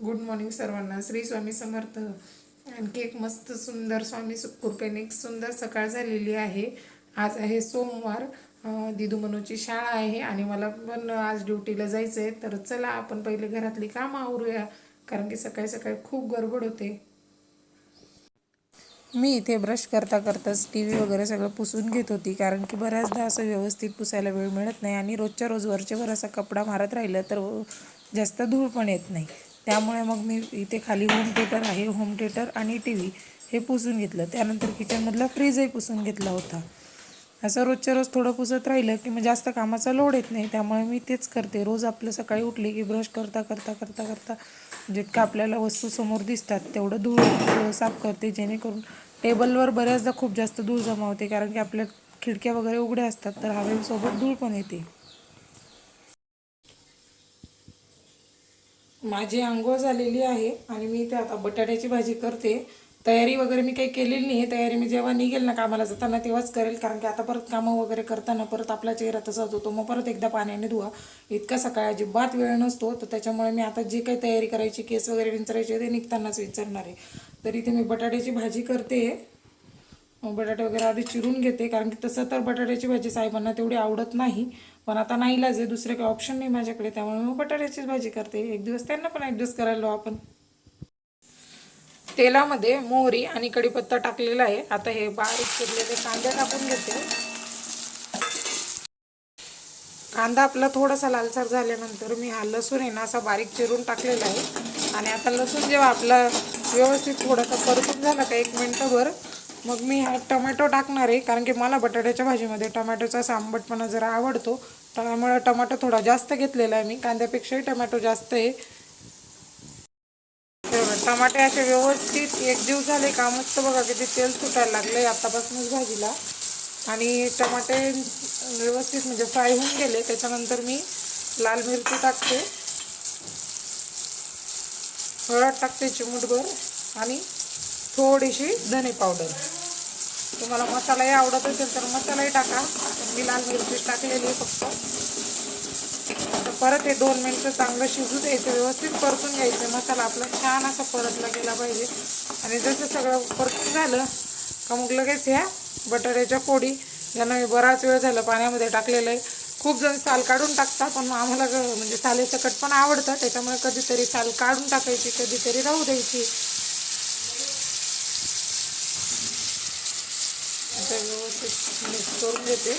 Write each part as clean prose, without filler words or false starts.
Good morning सर्वांना. श्री स्वामी समर्थ. आणखी एक मस्त सुंदर स्वामी कृपेने एक सुंदर सकाळ झालेली आहे. आज आहे सोमवार. दिदू मनूची शाळा आहे आणि मला पण आज ड्युटीला जायचं आहे. तर चला आपण पहिले घरातली कामं आवरूया, कारण की सकाळी सकाळी खूप गडबड होते. मी इथे ब्रश करता करताच टी व्ही वगैरे सगळं पुसून घेत होती, कारण की बऱ्याचदा असं व्यवस्थित पुसायला वेळ मिळत नाही आणि रोजच्या रोज वरचेवर असा कपडा मारत राहिलं तर जास्त धूळ पण येत नाही. त्यामुळे मग मी इथे खाली होम थिएटर आहे, होम थिएटर आणि टी व्ही हे पुसून घेतलं. त्यानंतर किचनमधला फ्रीजही पुसून घेतला होता. असं रोजच्या रोज थोडं पुसत राहिलं की मग जास्त कामाचा लोड येत नाही. त्यामुळे मी तेच करते. रोज आपलं सकाळी उठले की ब्रश करता करता करता करता जितकं आपल्याला वस्तू समोर दिसतात तेवढं धूळ साफ करते, जेणेकरून टेबलवर बऱ्याचदा खूप जास्त धूळ जमा होते, कारण की आपल्या खिडक्या वगैरे उघड्या असतात तर हवेसोबत धूळ पण येते. माझी अंघोळ झालेली आहे आणि मी इथे आता बटाट्याची भाजी करते. तयारी वगैरे मी काही केलेली नाही आहे. तयारी मी जेव्हा निघेल ना कामाला जाताना तेव्हाच करेल, कारण की आता परत कामं वगैरे करताना परत आपला चेहरा तसाच होतो. मग परत एकदा पाण्याने धुवा. इतका सकाळी अजिबात वेळ नसतो, तर त्याच्यामुळे मी आता जे काही तयारी करायची, केस वगैरे विंचरायचे ते निघतानाच विचारणार आहे. तर इथे मी बटाट्याची भाजी करते. बटाटे वगैरे आधी चिरून घेते, कारण की तसं तर बटाट्याची भाजी साहेबांना तेवढी आवडत नाही. पण आता नाईलाज आहे, दुसरे काही ऑप्शन नाही माझ्याकडे, त्यामुळे मग बटाट्याचीच भाजी करते. एक दिवस त्यांना पण ॲडजस्ट करायला आपण. तेलामध्ये मोहरी आणि कढीपत्ता टाकलेला आहे. आता हे बारीक चिरलेले कांदे टाकून घेते. कांदा आपला थोडासा लालसर झाल्यानंतर मी हा लसूण आहे ना असा बारीक चिरून टाकलेला आहे. आणि आता लसूण जेव्हा आपला व्यवस्थित थोडासा परतून झाला का 1 मिनिटभर, मग मी हा टोमॅटो टाकणार आहे, कारण की मला बटाट्याच्या भाजीमध्ये टोमॅटोचा असा आंबटपणा जरा आवडतो. त्यामुळे टोमॅटो थोडा जास्त घेतलेला आहे मी, कांद्यापेक्षाही टोमॅटो जास्त आहे. टमाटे असे व्यवस्थित एकजीव झाले का मस्त बघा किती तेल सुटायला लागले आतापासूनच भाजीला. आणि टमाटे व्यवस्थित म्हणजे फ्राय होऊन गेले. त्याच्यानंतर मी लाल मिरची टाकते, हळद टाकते चिमूटभर आणि थोडीशी धने पावडर. तुम्हाला मसालाही आवडत असेल तर मसालाही टाका, मी लाल मिरची टाकलेली आहे फक्त. तर परत हे 2 मिनिटं चांगलं शिजू द्यायचं, व्यवस्थित परतून घ्यायचं. मसाला आपला छान असा परतला गेला पाहिजे. आणि जसं सगळं परतून झालं का मग लगेच ह्या बटाट्याच्या फोडी, ज्यांना मी बराच वेळ झालं पाण्यामध्ये टाकलेलं आहे. खूप जण साल काढून टाकतात, पण आम्हाला म्हणजे सालेसकट पण आवडतं, त्याच्यामुळे कधीतरी साल काढून टाकायची, कधीतरी राहू द्यायची. आता व्यवस्थित मिक्स करून घेते.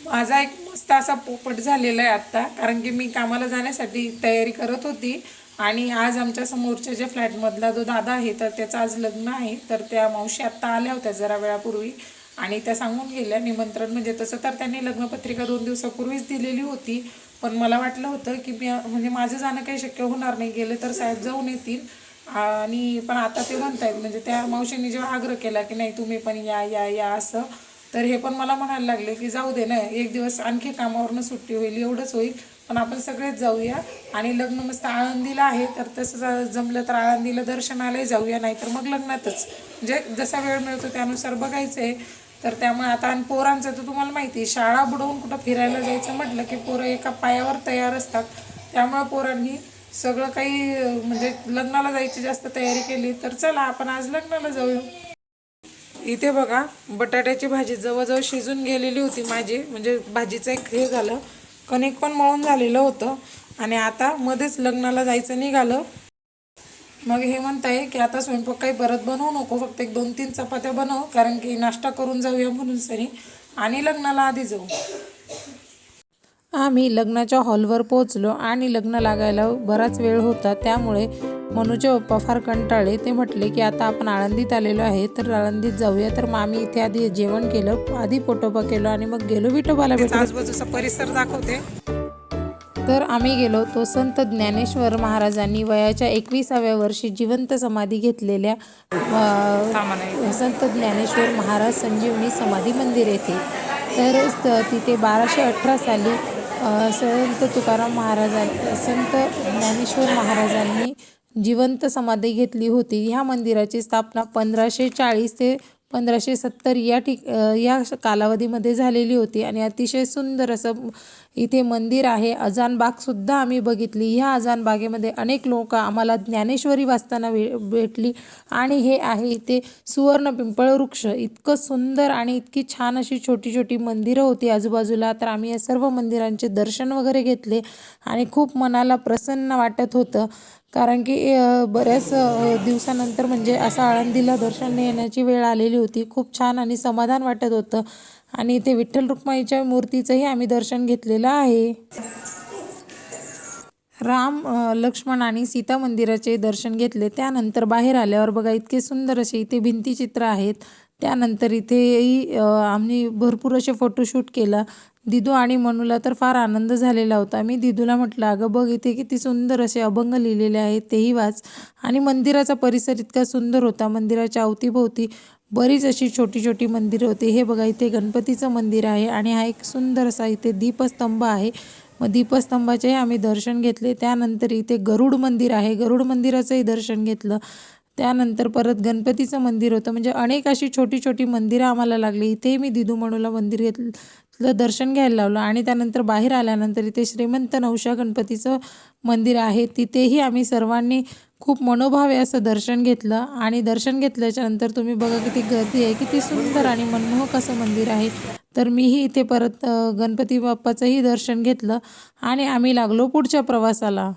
माझा एक मस्त असा पोपट झालेला आहे आत्ता, कारण की मी कामाला जाण्यासाठी तयारी करत होती. आणि आज आमच्या समोरच्या ज्या फ्लॅटमधला जो दादा आहे तर त्याचं आज लग्न आहे. तर त्या मावशी आत्ता आल्या होत्या जरा वेळापूर्वी आणि त्या सांगून गेल्या निमंत्रण. म्हणजे तसं तर त्यांनी लग्नपत्रिका 2 दिवसापूर्वीच दिलेली होती, पण मला वाटलं होतं की मी म्हणजे माझं जाणं काही शक्य होणार नाही, गेले तर साहेब जाऊन येतील. आणि पण आता ते म्हणतायत, म्हणजे त्या मावशींनी जेव्हा आग्रह केला की नाही तुम्ही पण या या या असं, तर हे पण मला म्हणायला लागले की जाऊ दे ना, एक दिवस आणखी कामावरनं सुट्टी होईल, एवढंच होईल, पण आपण सगळेच जाऊया. आणि लग्न मस्त आळंदीला आहे, तर तसं जमलं तर आळंदीला दर्शनालाही जाऊया, नाही तर मग लग्नातच, म्हणजे जसा वेळ मिळतो त्यानुसार बघायचं आहे. तर त्यामुळे आता आणि पोरांचं तर तुम्हाला माहिती आहे, शाळा बुडवून कुठं फिरायला जायचं म्हटलं की पोरं एका पायावर तयार असतात. त्यामुळे पोरांनी सगळं काही म्हणजे लग्नाला जायची जास्त तयारी केली. तर चला आपण आज लग्नाला जाऊया. इथे बघा बटाट्याची भाजी जवळजवळ शिजून गेलेली होती माझी, म्हणजे भाजीचं एक हे झालं, कणिक पण मळून झालेलं होतं. आणि आता मध्येच लग्नाला जायचं निघालं. मग हे म्हणताय की आता स्वयंपाक काही परत बनवू नको, फक्त 1-2-3 चपात्या बनव, कारण की नाश्ता करून जाऊया म्हणून सनी, आणि लग्नाला आधी जाऊ. आम्ही लग्नाच्या हॉलवर पोहोचलो आणि लग्न लागायला बराच वेळ होता. त्यामुळे मनूचे पप्पा फार कंटाळले. ते म्हटले की आता आपण आळंदीत आलेलो आहे तर आळंदीत जाऊया. तर मग आम्ही इथे आधी जेवण केलं, आधी पोटोबा केलं आणि मग गेलो विठोबाला भेटायला. आजूबाजूचा परिसर दाखवते. तर आम्ही गेलो तो संत ज्ञानेश्वर महाराजांनी वयाच्या 21व्या वर्षी जिवंत समाधी घेतलेल्या संत ज्ञानेश्वर महाराज संजीवनी समाधी मंदिर येथे. तर तिथे 1218 साली संत तुकाराम महाराजांनी, संत ज्ञानेश्वर महाराजांनी जिवंत समाधी घेतली होती. ह्या मंदिराची स्थापना 1540 ते 1570 या कालावधीमध्ये झालेली होती आणि अतिशय सुंदर असं इथे मंदिर आहे. अजानबागसुद्धा आम्ही बघितली. ह्या अजानबागेमध्ये अनेक लोक आम्हाला ज्ञानेश्वरी वाचताना भेटली आणि हे आहे इथे सुवर्ण पिंपळ वृक्ष. इतकं सुंदर आणि इतकी छान अशी छोटी छोटी मंदिरं होती आजूबाजूला. तर आम्ही या सर्व मंदिरांचे दर्शन वगैरे घेतले आणि खूप मनाला प्रसन्न वाटत होतं. कारण की बऱ्याच दिवसानंतर म्हणजे असं आळंदीला दर्शन येण्याची वेळ आलेली होती. खूप छान आणि समाधान वाटत होतं आणि इथे विठ्ठल रुक्माईच्या मूर्तीचंही आम्ही दर्शन घेतलेलं आहे. राम लक्ष्मण आणि सीता मंदिराचे दर्शन घेतले. त्यानंतर बाहेर आल्यावर बघा इतके सुंदर असे इथे भिंतीचित्र आहेत. त्यानंतर इथेही आम्ही भरपूर असे फोटोशूट केला. दिदू आणि मनूला तर फार आनंद झालेला होता. मी दिदूला म्हटलं, अगं बघ इथे किती सुंदर असे अभंग लिहिलेले आहेत, तेही वाच. आणि मंदिराचा परिसर इतका सुंदर होता. मंदिराच्या अवतीभोवती बरीच अशी छोटी छोटी मंदिरं होती. हे बघा इथे गणपतीचं मंदिर आहे आणि हा एक सुंदर असा इथे दीपस्तंभ आहे. मग दीपस्तंभाचेही आम्ही दर्शन घेतले. त्यानंतर इथे गरुड मंदिर आहे, गरुड मंदिराचंही दर्शन घेतलं. त्यानंतर परत गणपतीचं मंदिर होतं. म्हणजे अनेक अशी छोटी छोटी मंदिरं आम्हाला लागली. इथेही मी दिदू मनूला मंदिर घेतलं, दर्शन घ्यायला लावलं. आणि त्यानंतर बाहेर आल्यानंतर इथे श्रीमंत नवशा गणपतीचं मंदिर आहे. तिथेही आम्ही सर्वांनी खूप मनोभावे असं दर्शन घेतलं. आणि दर्शन घेतल्याच्या नंतर तुम्ही बघा किती गर्दी आहे, किती सुंदर आणि मनमोहक असं मंदिर आहे. तर मीही इथे परत गणपती बाप्पाचंही दर्शन घेतलं आणि आम्ही लागलो पुढच्या प्रवासाला.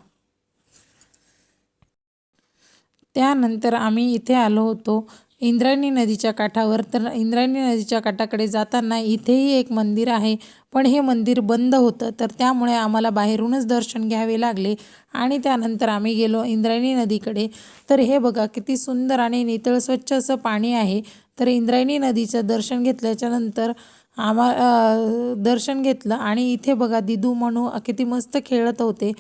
त्यानंतर आम्ही इथे आलो होतो इंद्रायणी नदीच्या काठावर. तर इंद्रायणी नदीच्या काठाकडे जाताना इथेही एक मंदिर आहे, पण हे मंदिर बंद होतं. तर त्यामुळे आम्हाला बाहेरूनच दर्शन घ्यावे लागले आणि त्यानंतर आम्ही गेलो इंद्रायणी नदीकडे. तर हे बघा किती सुंदर आणि नितळ स्वच्छ असं पाणी आहे. तर इंद्रायणी नदीचं दर्शन घेतल्याच्या नंतर दर्शन घेतलं आणि इथे बघा दिदू मनू किती मस्त खेळत होते.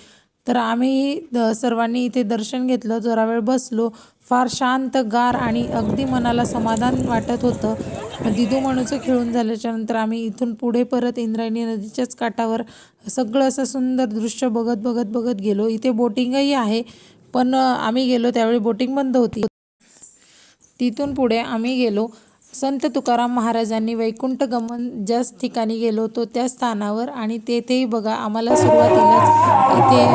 तर आम्ही सर्वांनी इथे दर्शन घेतलं, जरा वेळ बसलो. फार शांत, गार आणि अगदी मनाला समाधान वाटत होतं. दिदू मनूचं खेळून झाल्याच्या नंतर आम्ही इथून पुढे परत इंद्रायणी नदीच्याच काठावर सगळं असं सुंदर दृश्य बघत बघत बघत गेलो. इथे बोटिंगही आहे, पण आम्ही गेलो त्यावेळी बोटिंग बंद होती. तिथून पुढे आम्ही गेलो संत तुकाराम महाराजांनी वैकुंठ गमन ज्या ठिकाणी गेलो होतो त्या स्थानावर. आणि तेथेही बघा आम्हाला सुरुवातीलाच इथे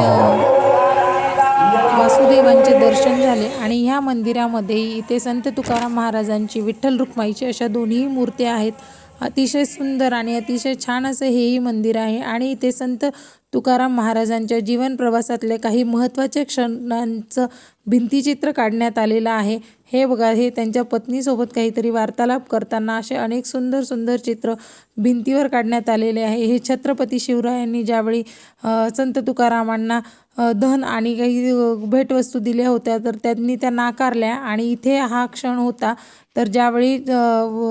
वासुदेवांचे दर्शन झाले. आणि ह्या मंदिरामध्ये इथे संत तुकाराम महाराजांची, विठ्ठल रुक्माईची अशा दोन्ही मूर्त्या आहेत. अतिशय सुंदर आणि अतिशय छान असं हेही मंदिर आहे. आणि इथे संत तुकाराम महाराजांच्या जीवन प्रवासातले काही महत्त्वाचे क्षणांचं भिंतीचित्र काढण्यात आलेलं आहे. हे बघा, हे त्यांच्या पत्नीसोबत काहीतरी वार्तालाप करताना असे अनेक सुंदर सुंदर चित्र भिंतीवर काढण्यात आलेले आहे. हे छत्रपती शिवरायांनी ज्यावेळी संत तुकारामांना धन आणि काही भेटवस्तू दिल्या होत्या, तर त्यांनी त्या नाकारल्या आणि इथे हा क्षण होता. तर ज्यावेळी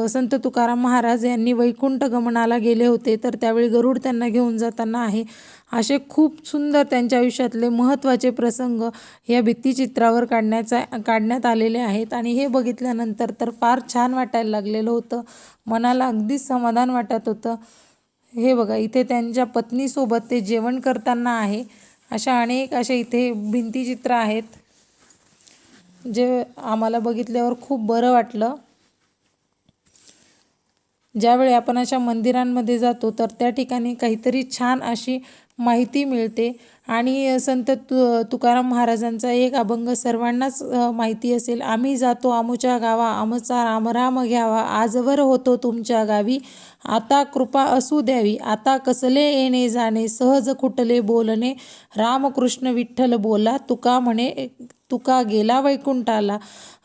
संत तुकाराम महाराज यांनी वैकुंठ गमनाला गेले होते, तर त्यावेळी गरुड त्यांना घेऊन जाताना आहे. असे खूप सुंदर त्यांच्या आयुष्यातले महत्त्वाचे प्रसंग या भित्तिचित्रावर काढण्यात आलेले आहेत. आणि हे बघितल्यानंतर तर फार छान वाटायला लागलेलं होतं, मनाला अगदीच समाधान वाटत होतं. हे बघा इथे त्यांच्या पत्नीसोबत ते जेवण करताना आहे. अशा अनेक असे इथे भिंतीचित्र आहेत, जे आम्हाला बघितल्यावर खूप बरं वाटलं. ज्यावेळी आपण अशा मंदिरांमध्ये जातो तर त्या ठिकाणी काहीतरी छान अशी माहिती मिळते. आणि संत तुकाराम महाराजांचा एक अभंग सर्वांनाच माहिती असेल. आम्ही जातो आमुच्या गावा, आमचा रामराम घ्यावा, आजवर होतो तुमच्या गावी, आता कृपा असू द्यावी, आता कसले येणे जाणे, सहज खुटले बोलणे, रामकृष्ण विठ्ठल बोला, तुका म्हणे तुका गेला वैकुंठाला.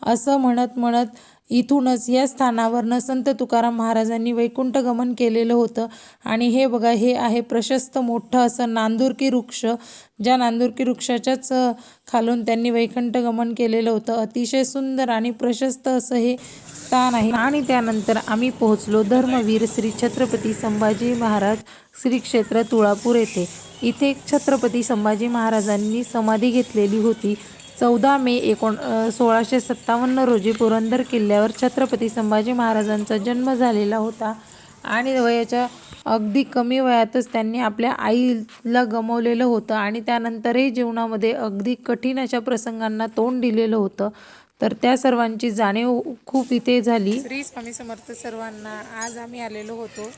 असं म्हणत म्हणत इथूनच या स्थानावरनं संत तुकाराम महाराजांनी वैकुंठ गमन केलेलं होतं. आणि हे बघा, हे आहे प्रशस्त मोठं असं नांदुरकी वृक्ष, ज्या नांदुरकी वृक्षाच्याच खालून त्यांनी वैकुंठ गमन केलेलं होतं. अतिशय सुंदर आणि प्रशस्त असं हे स्थान आहे. आणि त्यानंतर आम्ही पोहोचलो धर्मवीर श्री छत्रपती संभाजी महाराज श्री क्षेत्र तुळापूर येथे. इथे छत्रपती संभाजी महाराजांनी समाधी घेतलेली होती. 14 मे 1657 रोजी पुरंदर किल्ल्यावर छत्रपती संभाजी महाराजांचा जन्म झालेला होता. आणि वयाच्या अगदी कमी वयातच त्यांनी आपल्या आईला गमावलेलं होतं आणि त्यानंतरही जीवनामध्ये अगदी कठीण अशा प्रसंगांना तोंड दिलेलं होतं. तर त्या सर्वांची जाणीव खूप इथे झाली. श्री स्वामी समर्थ सर्वांना. आज आम्ही आलेलो होतो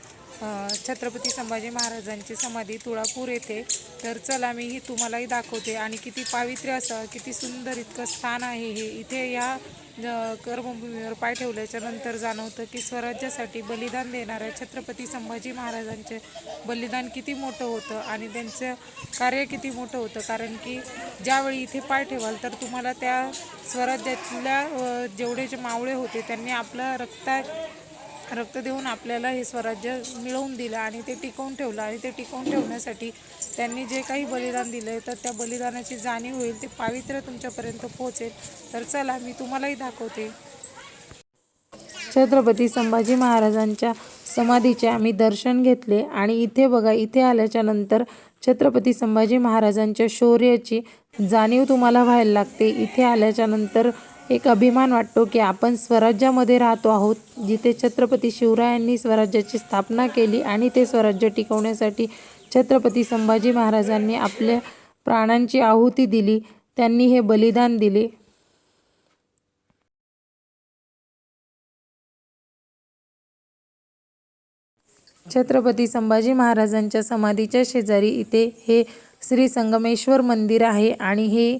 छत्रपती संभाजी महाराजांची समाधी तुळापूर येथे. तर चला मी ही तुम्हालाही दाखवते आणि किती पावित्र्य असं किती सुंदर इतकं स्थान आहे हे. इथे या कर्मभूमीवर पाय ठेवल्याच्या नंतर जाणवतं की स्वराज्यासाठी बलिदान देणाऱ्या छत्रपती संभाजी महाराजांचे बलिदान किती मोठं होतं आणि त्यांचं कार्य किती मोठं होतं. कारण की ज्यावेळी इथे पाय ठेवाल तर तुम्हाला त्या स्वराज्यातल्या जेवढे जे मावळे होते त्यांनी आपलं रक्त देऊन आपल्याला हे स्वराज्य मिळवून दिलं आणि ते टिकवून ठेवलं. आणि ते टिकवून ठेवण्यासाठी त्यांनी जे काही बलिदान दिलं तर त्या बलिदानाची जाणीव होईल, ते पावित्र्य तुमच्यापर्यंत पोहोचेल. तर चला मी तुम्हालाही दाखवते. छत्रपती संभाजी महाराजांच्या समाधीचे आम्ही दर्शन घेतले आणि इथे बघा, इथे आल्याच्या नंतर छत्रपती संभाजी महाराजांच्या शौर्याची जाणीव तुम्हाला व्हायला लागते. इथे आल्याच्या नंतर एक अभिमान वाटतो की आपण स्वराज्यामध्ये राहतो आहोत, जिथे छत्रपती शिवरायांनी स्वराज्याची स्थापना केली आणि ते स्वराज्य टिकवण्यासाठी छत्रपती संभाजी महाराजांनी आपल्या प्राणांची आहुती दिली, त्यांनी हे बलिदान दिले. छत्रपती संभाजी महाराजांच्या समाधीच्या शेजारी इथे हे श्री संगमेश्वर मंदिर आहे आणि हे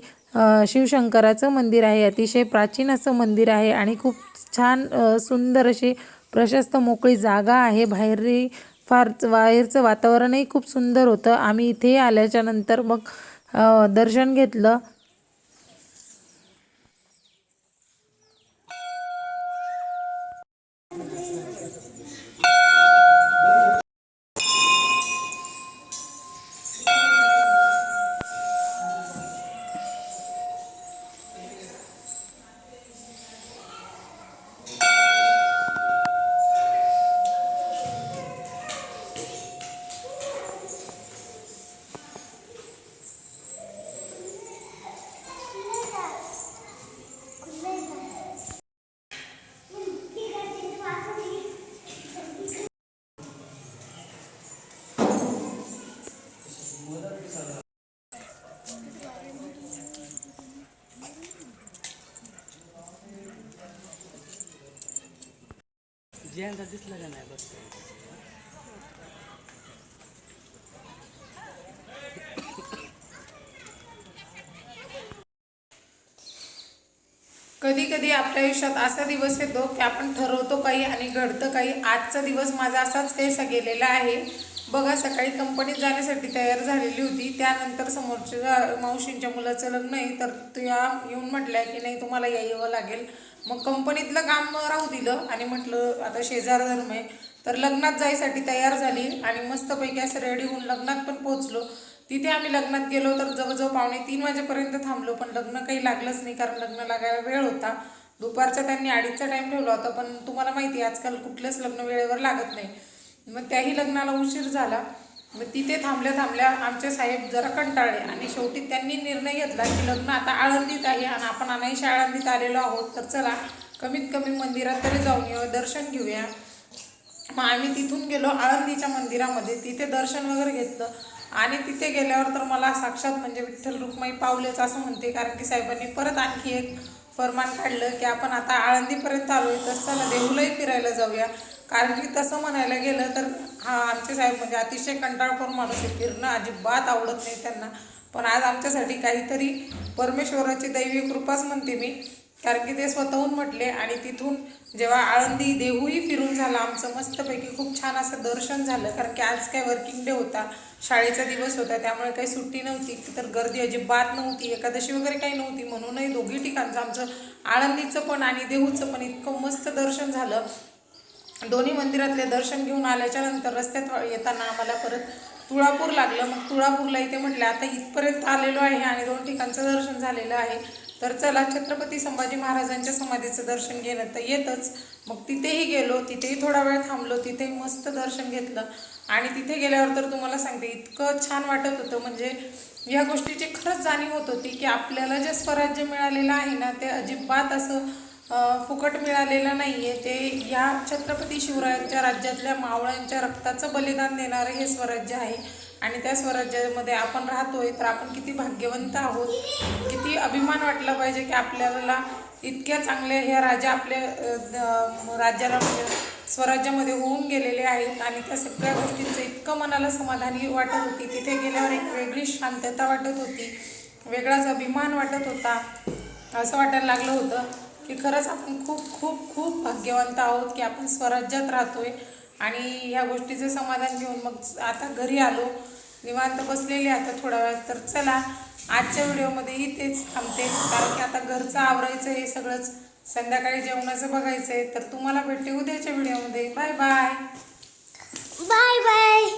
शिवशंकराचं मंदिर आहे. अतिशय प्राचीन असं मंदिर आहे आणि खूप छान सुंदर अशी प्रशस्त मोकळी जागा आहे. बाहेरचं वातावरणही खूप सुंदर होतं. आम्ही इथे आल्याच्या नंतर मग दर्शन घेतलं. दिसला का नाही बस. कधी कधी आपल्या आयुष्यात असा दिवस येतो की आपण ठरवतो काही आणि घडतं काही. आजचा दिवस माझा असाच काहीसा गेलेला आहे. बघा, सकाळी कंपनीत जाण्यासाठी तयार झालेली होती. त्यानंतर समोरच्या मावशींच्या मुलाचं लग्न आहे, तर त्या येऊन म्हटल्या की नाही तुम्हाला यावं लागेल. मग कंपनीतलं काम राहू दिलं आणि म्हटलं आता शेजार धर्म आहे, तर लग्नात जायसाठी तयार झाली आणि मस्तपैकी असं रेडी होऊन लग्नात पण पोहोचलो. तिथे आम्ही लग्नात गेलो तर जवळजवळ 2:45 वाजेपर्यंत थांबलो, पण लग्न काही लागलंच नाही कारण लग्न लागायला वेळ होता. दुपारचा त्यांनी 2:30चा टाईम ठेवला होता, पण तुम्हाला माहिती आहे आजकाल कुठलंच लग्न वेळेवर लागत नाही. मग त्याही लग्नाला उशीर झाला. मग तिथे थांबल्या आमचे साहेब जरा कंटाळले आणि शेवटी त्यांनी निर्णय घेतला की लग्न आता आळंदीत आहे आणि आपण अनायशा आळंदीत आलेलो आहोत, तर चला कमीत कमी मंदिरात तरी जाऊन येऊ, दर्शन घेऊया. मग आम्ही तिथून गेलो आळंदीच्या मंदिरामध्ये. तिथे दर्शन वगैरे घेतलं आणि तिथे गेल्यावर तर मला साक्षात म्हणजे विठ्ठल रुक्माई पावलेच असं म्हणते. कारण की साहेबांनी परत आणखी एक फरमान काढलं की आपण आता आळंदीपर्यंत आलोय तर चला देहूलाही फिरायला जाऊया. कारण की तसं म्हणायला गेलं तर आमचे साहेब म्हणजे अतिशय कंटाळखोर माणूस आहे, फिरणं अजिबात आवडत नाही त्यांना. पण आज आमच्यासाठी काहीतरी परमेश्वराची दैवी कृपाच म्हणते मी, कारण की ते स्वतःहून म्हटले. आणि तिथून जेव्हा आळंदी देहूही फिरून झालं आमचं मस्तपैकी, खूप छान असं दर्शन झालं. कारण की आज काय वर्किंग डे होता, शाळेचा दिवस होता, त्यामुळे काही सुट्टी नव्हती, तर गर्दी अजिबात नव्हती, एकादशी वगैरे काही नव्हती. म्हणूनही दोघी ठिकाणचं आमचं आळंदीचं पण आणि देहूचं पण इतकं मस्त दर्शन झालं. दोन्ही मंदिरातले दर्शन घेऊन आल्याच्या नंतर रस्त्यात येताना आम्हाला परत तुळापूर लागलं. मग तुळापूरला इथे म्हटलं आता इथपर्यंत आलेलो आहे आणि 2 ठिकाणचं दर्शन झालेलं आहे, तर चला छत्रपती संभाजी महाराजांच्या समाधीचं दर्शन घेणं तर येतच. मग तिथेही गेलो, तिथेही थोडा वेळ थांबलो, तिथेही मस्त दर्शन घेतलं. आणि तिथे गेल्यावर तर तुम्हाला सांगते इतकं छान वाटत होतं, म्हणजे या गोष्टीची खरंच जाणीव होत होती की आपल्याला जे स्वराज्य मिळालेलं आहे ना ते अजिबात असं फुकट मिळालेलं नाही आहे. ते या छत्रपती शिवरायांच्या राज्यातल्या मावळ्यांच्या रक्ताचं बलिदान देणारं हे स्वराज्य आहे आणि त्या स्वराज्यामध्ये आपण राहतोय. तर आपण किती भाग्यवंत आहोत, किती अभिमान वाटला पाहिजे की आपल्याला इतक्या चांगल्या ह्या राजा आपल्या राज्याला म्हणजे स्वराज्यामध्ये होऊन गेलेले आहेत. आणि त्या सगळ्या गोष्टींचं इतकं मनाला समाधानी वाटत होती. तिथे गेल्यावर एक वेगळी शांतता वाटत होती, वेगळाच अभिमान वाटत होता. असं वाटायला लागलं होतं की खरंच आपण खूप खूप खूप भाग्यवंत आहोत की आपण स्वराज्यात राहतोय. आणि ह्या गोष्टीचं समाधान घेऊन मग आता घरी आलो, निवांत बसलेले आता थोडा वेळ. तर चला आजच्या व्हिडिओमध्ये इथेच थांबते, कारण की आता घरचं आवरायचं हे सगळंच, संध्याकाळी जेवणाचं बघायचं आहे. तर तुम्हाला भेटते उद्याच्या व्हिडिओमध्ये. Bye bye. Bye bye.